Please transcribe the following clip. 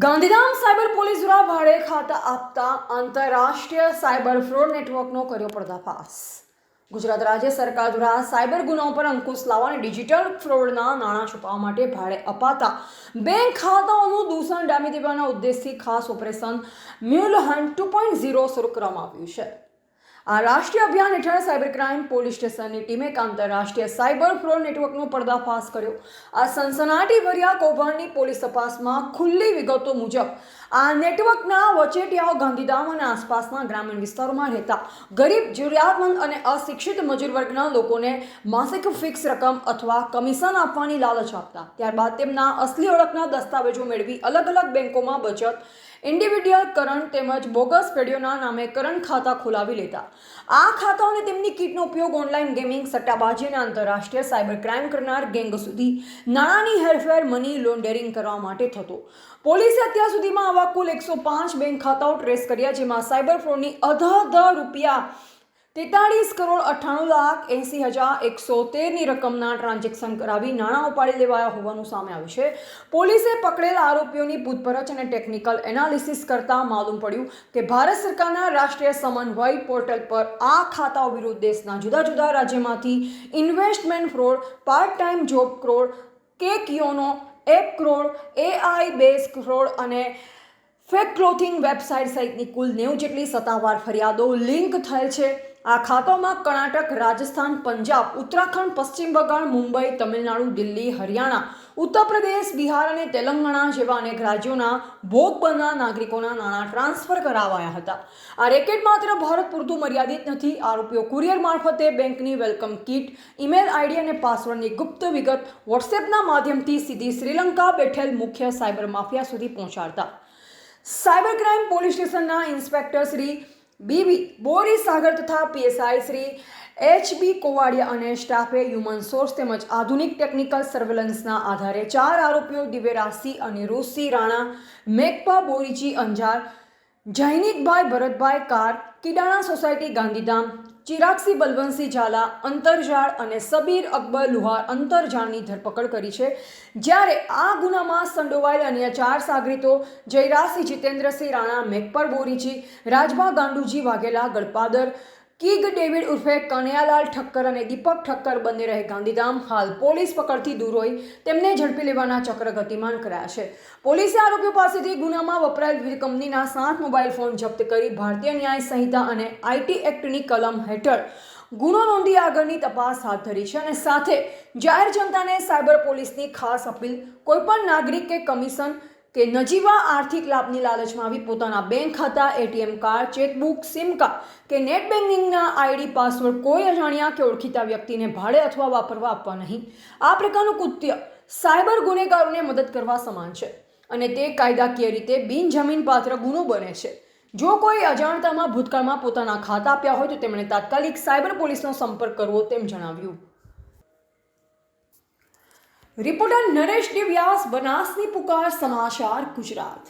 Gandhidham cyber police દ્વારા ભાડે ખાતા આપતા આંતરરાષ્ટ્રીય સાયબર ફ્રોડ નેટવર્કનો કર્યો પર્દાફાશ। ગુજરાત રાજ્ય સરકાર દ્વારા સાયબર ગુનાઓ પર અંકુશ લાવવા અને ડિજિટલ ફ્રોડના નાણાં છુપાવવા માટે ભાડે અપાતા બેંક ખાતાઓનું દૂષણ ડામી દેવાના ઉદ્દેશથી ખાસ ઓપરેશન મ્યુલ હન્ટ 2.0 શરૂ કરવામાં આવ્યું છે। આ રાષ્ટ્રીય અભિયાન હેઠળ સાયબર ક્રાઇમ પોલીસ સ્ટેશનની ટીમે એક આંતરરાષ્ટ્રીય સાયબર ફ્રોડ નેટવર્કનો પર્દાફાશ કર્યો। આ સનસનાટીભર્યા કૌભાંડની પોલીસ તપાસમાં ખુલ્લી વિગતો મુજબ આ નેટવર્કના વચેટિયાઓ ગાંધીધામ અને આસપાસના ગ્રામીણ વિસ્તારોમાં રહેતા ગરીબ, જરૂરિયાતમંદ અને અશિક્ષિત મજૂર વર્ગના લોકોને માસિક ફિક્સ રકમ અથવા કમિશન આપવાની લાલચ આપતા, ત્યારબાદ તેમના અસલી ઓળખના દસ્તાવેજો મેળવી અલગ અલગ બેંકોમાં બચત, ઇન્ડિવિડ્યુઅલ કરંટ તેમજ બોગસ પેઢીઓના નામે કરંટ ખાતા ખોલાવી લેતા। આ ખાતાઓને તેમની કીટનો ઉપયોગ ઓનલાઈન ગેમિંગ, સટ્ટાબાજી અને આંતરરાષ્ટ્રીય સાયબર ક્રાઇમ કરનાર ગેંગ સુધી નાણાંની હેરફેર, મની લોન્ડરિંગ કરવા માટે થતો। પોલીસે અત્યાર સુધીમાં આવા કુલ 105 બેંક ખાતાઓ ટ્રેસ કર્યા, જેમાં સાયબર ફ્રોડની અધધ રૂપિયા 43,98,80,113ની રકમના ટ્રાન્ઝેક્શન કરાવી નાણાં ઉપાડી લેવાયા હોવાનું સામે આવ્યું છે। પોલીસે પકડેલ આરોપીઓની પૂછપરછ અને ટેકનિકલ એનાલિસિસ કરતા માલુમ પડ્યું કે ભારત સરકારના રાષ્ટ્રીય સમન્વય પોર્ટલ પર આ ખાતાઓ વિરુદ્ધ દેશના જુદા જુદા રાજ્યમાંથી investment fraud, part time job fraud, cake YONO app fraud, AI base fraud અને ફેક ક્લોથિંગ વેબસાઇટ સહિતની કુલ 90 જેટલી સત્તાવાર ફરિયાદો લિંક થયેલ છે। આ ખાતાઓમાં કર્ણાટક, રાજસ્થાન, પંજાબ, ઉત્તરાખંડ, પશ્ચિમ બંગાળ, મુંબઈ, તમિલનાડુ, દિલ્હી, હરિયાણા, ઉત્તર પ્રદેશ, બિહાર અને તેલંગાણા જેવા અનેક રાજ્યોના ભોગ બનનાર નાગરિકોના નાણાં ટ્રાન્સફર કરાવાયા હતા। આ રેકેટ માત્ર ભારત પૂરતું મર્યાદિત નથી। આરોપીઓ કુરિયર મારફતે બેંકની વેલકમ કીટ, ઈમેલ આઈડી અને પાસવર્ડની ગુપ્ત વિગત વોટ્સએપના માધ્યમથી સીધી શ્રીલંકા બેઠેલ મુખ્ય સાયબર માફિયા સુધી પહોંચાડતા। સાયબર ક્રાઇમ પોલીસ સ્ટેશનના ઇન્સ્પેક્ટર શ્રી BB બોરીસાગર તથા PSI શ્રી HB કોવાડિયા અને સ્ટાફે હ્યુમન સોર્સ તેમજ આધુનિક ટેકનિકલ સર્વેલન્સના આધારે 4 આરોપીઓ દિવ્યરાજસિંહ, અનિરુદ્ધસિંહ રાણા, મેઘપા બોરીજી અંજાર, જૈનિકભાઈ ભરતભાઈ કાર, કિડાણા સોસાયટી ગાંધીધામ, ચિરાગસિંહ બલવંતસિંહ ઝાલા અંતરજાળ અને સબીર અકબર લુહાર અંતરજાળની ધરપકડ કરી છે। જ્યારે આ ગુનામાં સંડોવાયેલ અન્ય 4 સાગરીતો જયરાજસિંહ જીતેન્દ્રસિંહ રાણા, મેઘપર બોરીજી, રાજભા ગાંડુજી વાઘેલા, ગળપાદર, કિગ ડેવિડ ઉર્ફે કનૈયાલાલ ઠક્કર અને દીપક ઠક્કર બંને રહે ગાંધીધામ હાલ પોલીસ પકડથી દૂર હોય તેમને ઝડપી લેવાના ચક્ર ગતિમાન કરાયા છે। પોલીસે આરોપીઓ પાસેથી ગુનામાં વપરાયેલ વિવિધ કંપનીના 7 મોબાઈલ ફોન જપ્ત કરી ભારતીય ન્યાય સંહિતા અને IT એક્ટની કલમ હેઠળ ગુનો નોંધી આગળની તપાસ હાથ ધરી છે। અને સાથે જાહેર જનતાને સાયબર પોલીસની ખાસ અપીલ, કોઈપણ નાગરિક કે કમિશન કે નજીવા આર્થિક લાભની લાલચમાં આવી પોતાના બેંક ખાતા, ATM card, chequebook, sim card કે નેટ બેન્કિંગના ID પાસવર્ડ કોઈ અજાણ્યા કે ઓળખીતા વ્યક્તિને ભાડે અથવા વાપરવા આપવા નહીં। આ પ્રકારનું કૃત્ય સાયબર ગુનેગારોને મદદ કરવા સમાન છે અને તે કાયદાકીય રીતે બિનજમીનપાત્ર ગુનો બને છે। જો કોઈ અજાણતામાં ભૂતકાળમાં પોતાના ખાતા આપ્યા હોય તો તેમણે તાત્કાલિક સાયબર પોલીસનો સંપર્ક કરવો તેમ જણાવ્યું। રિપોર્ટર નરેશ ડી વ્યાસ, બનાસની પુકાર, સમાચાર ગુજરાત।